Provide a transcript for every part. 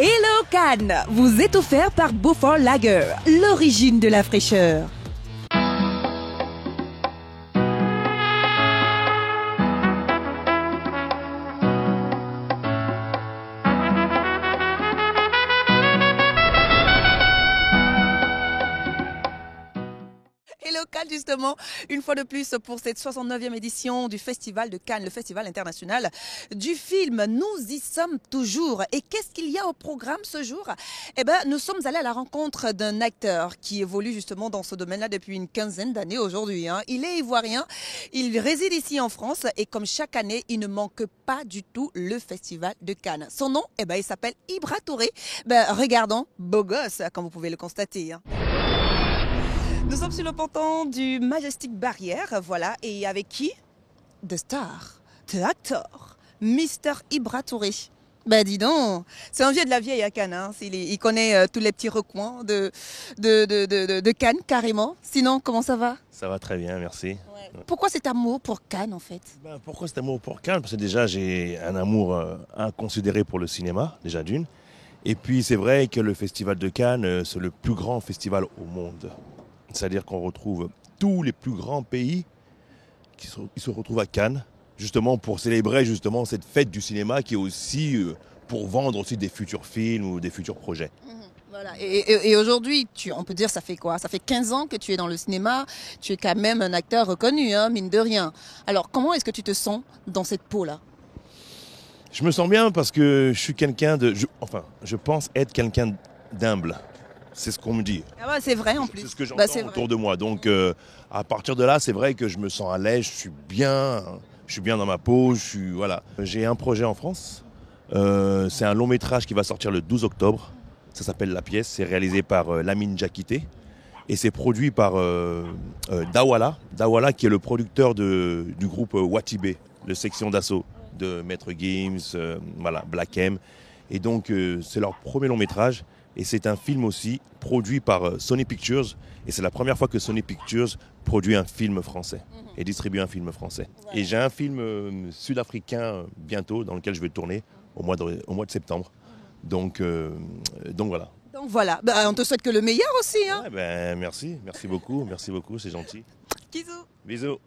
Hello Cannes vous est offert par Beaufort Lager, l'origine de la fraîcheur. Hello Cannes, justement, une fois de plus pour cette 69e édition du Festival de Cannes, le Festival international du film. Nous y sommes toujours. Et qu'est-ce qu'il y a au programme ce jour? Eh bien, nous sommes allés à la rencontre d'un acteur qui évolue justement dans ce domaine-là depuis une quinzaine d'années aujourd'hui. Il est ivoirien, il réside ici en France et comme chaque année, il ne manque pas du tout le Festival de Cannes. Son nom, eh ben, il s'appelle Ibra Touré. Regardons, beau gosse, comme vous pouvez le constater. Nous sommes sur le ponton du Majestic Barrière, voilà, et avec qui? The Star, The Actor, Mr. Ibra Touré. Ben dis donc, c'est un vieux de la vieille à Cannes, il connaît tous les petits recoins de Cannes carrément. Sinon, comment ça va? Ça va très bien, merci. Ouais. Pourquoi cet amour pour Cannes en fait? Pourquoi cet amour pour Cannes? Parce que déjà j'ai un amour inconsidéré pour le cinéma, déjà d'une. Et puis c'est vrai que le Festival de Cannes, c'est le plus grand festival au monde. C'est-à-dire qu'on retrouve tous les plus grands pays qui se retrouvent à Cannes, justement pour célébrer justement cette fête du cinéma qui est aussi pour vendre aussi des futurs films ou des futurs projets. Voilà. Et aujourd'hui, on peut dire, ça fait quoi? Ça fait 15 ans que tu es dans le cinéma, tu es quand même un acteur reconnu, mine de rien. Alors comment est-ce que tu te sens dans cette peau-là? Je me sens bien parce que je suis quelqu'un de... je pense être quelqu'un d'humble. C'est ce qu'on me dit. Ah ouais, c'est vrai en plus. C'est ce que j'entends autour de moi. Donc à partir de là, c'est vrai que je me sens à l'aise, je suis bien dans ma peau. Voilà. J'ai un projet en France. C'est un long métrage qui va sortir le 12 octobre. Ça s'appelle La Pièce. C'est réalisé par Lamine Diakité. Et c'est produit par Dawala. Dawala qui est le producteur du groupe Watibé, le section d'assaut de Maître Gims, Black M. Et donc c'est leur premier long métrage. Et c'est un film aussi produit par Sony Pictures. Et c'est la première fois que Sony Pictures produit un film français et distribue un film français. Ouais. Et j'ai un film sud-africain bientôt dans lequel je vais tourner au mois de septembre. Donc voilà. Donc voilà, on te souhaite que le meilleur aussi. Ouais, merci beaucoup, c'est gentil. Bisous. Bisous.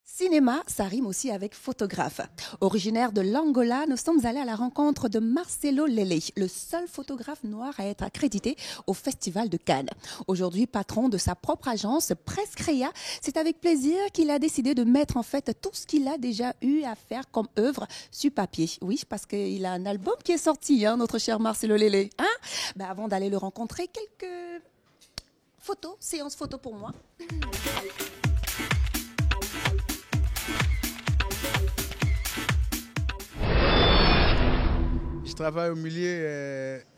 Cinéma, ça rime aussi avec photographe. Originaire de l'Angola, nous sommes allés à la rencontre de Marcelo Lele, le seul photographe noir à être accrédité au Festival de Cannes. Aujourd'hui, patron de sa propre agence Prescrea, c'est avec plaisir qu'il a décidé de mettre en fait tout ce qu'il a déjà eu à faire comme œuvre sur papier. Oui, parce qu'il a un album qui est sorti, notre cher Marcelo Lele. Avant d'aller le rencontrer, quelques photos, séance photo pour moi. Je travaille au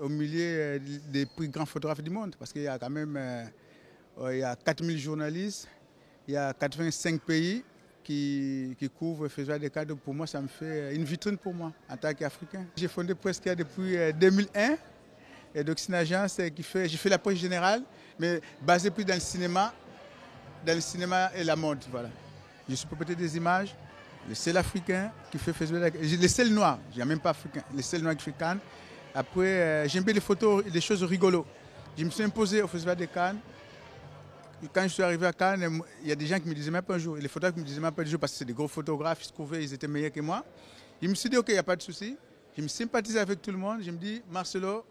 milieu des plus grands photographes du monde parce qu'il y a quand même 4000 journalistes, il y a 85 pays qui couvrent le Festival de Cannes. Pour moi, ça me fait une vitrine pour moi en tant qu'Africain. J'ai fondé Prescrea depuis 2001 et donc c'est une agence j'ai fait l'approche générale mais basée plus dans le cinéma et la mode. Voilà. Je suis propriétaire des images. Le seul africain qui fait Festival de Cannes, le seul noir, je n'ai même pas africain, le seul noir qui fait Cannes. Après, j'aime bien les photos et les choses rigolos. Je me suis imposé au Festival de Cannes. Quand je suis arrivé à Cannes, il y a des gens qui me disaient même pas un jour, les photographes me disaient même pas un jour parce que c'est des gros photographes, ils se trouvaient, ils étaient meilleurs que moi. Je me suis dit, ok, il n'y a pas de souci. Je me sympathise avec tout le monde. Je me dis, Marcelo,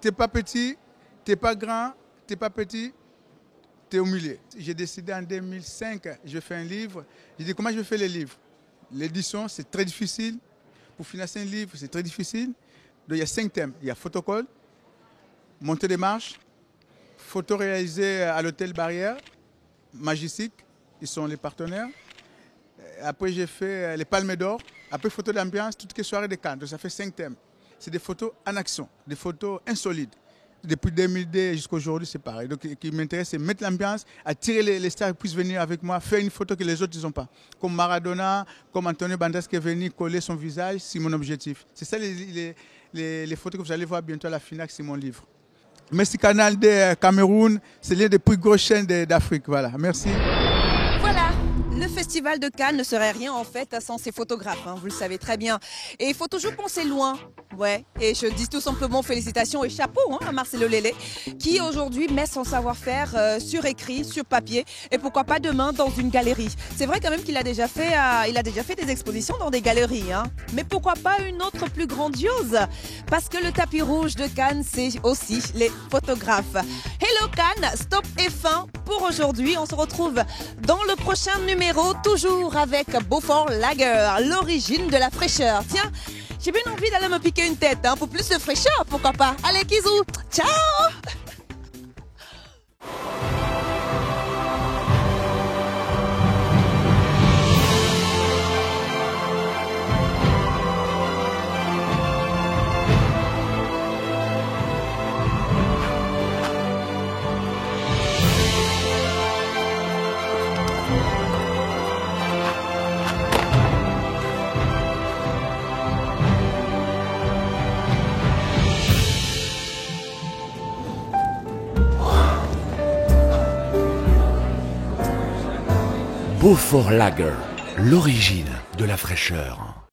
tu n'es pas petit, tu n'es pas grand, tu n'es pas petit. Tu es au milieu. J'ai décidé en 2005, je vais faire un livre. J'ai dit comment je vais faire les livres. L'édition, c'est très difficile. Pour financer un livre, c'est très difficile. Donc il y a 5 thèmes. Il y a photocall, montée des marches, photo réalisée à l'hôtel Barrière, Majestic, ils sont les partenaires. Après j'ai fait les Palmes d'Or. Après photo d'ambiance, toutes les soirées de Cannes. Donc ça fait 5 thèmes. C'est des photos en action, des photos insolites. Depuis 2002 jusqu'à aujourd'hui, c'est pareil. Donc, ce qui m'intéresse, c'est mettre l'ambiance, attirer les stars qui puissent venir avec moi, faire une photo que les autres n'ont pas. Comme Maradona, comme Antonio Banderas qui est venu coller son visage, c'est mon objectif. C'est ça les photos que vous allez voir bientôt à la finale, c'est mon livre. Merci Canal de Cameroun, c'est l'une des plus grosses chaînes d'Afrique. Voilà, merci. Voilà, Le festival de Cannes ne serait rien en fait sans ses photographes, hein, vous le savez très bien. Et il faut toujours penser loin. Ouais, et je dis tout simplement félicitations et chapeau hein, à Marcelo Lelé qui aujourd'hui met son savoir-faire sur écrit, sur papier et pourquoi pas demain dans une galerie. C'est vrai quand même qu'il a déjà fait, des expositions dans des galeries, hein. Mais pourquoi pas une autre plus grandiose? Parce que le tapis rouge de Cannes, c'est aussi les photographes. Hello Cannes, stop et fin pour aujourd'hui. On se retrouve dans le prochain numéro, toujours avec Beaufort Lager, l'origine de la fraîcheur. Tiens, j'ai bien envie d'aller me piquer une tête, hein, pour plus de fraîcheur, pourquoi pas. Allez, Kizou, ciao! Beaufort Lager, l'origine de la fraîcheur.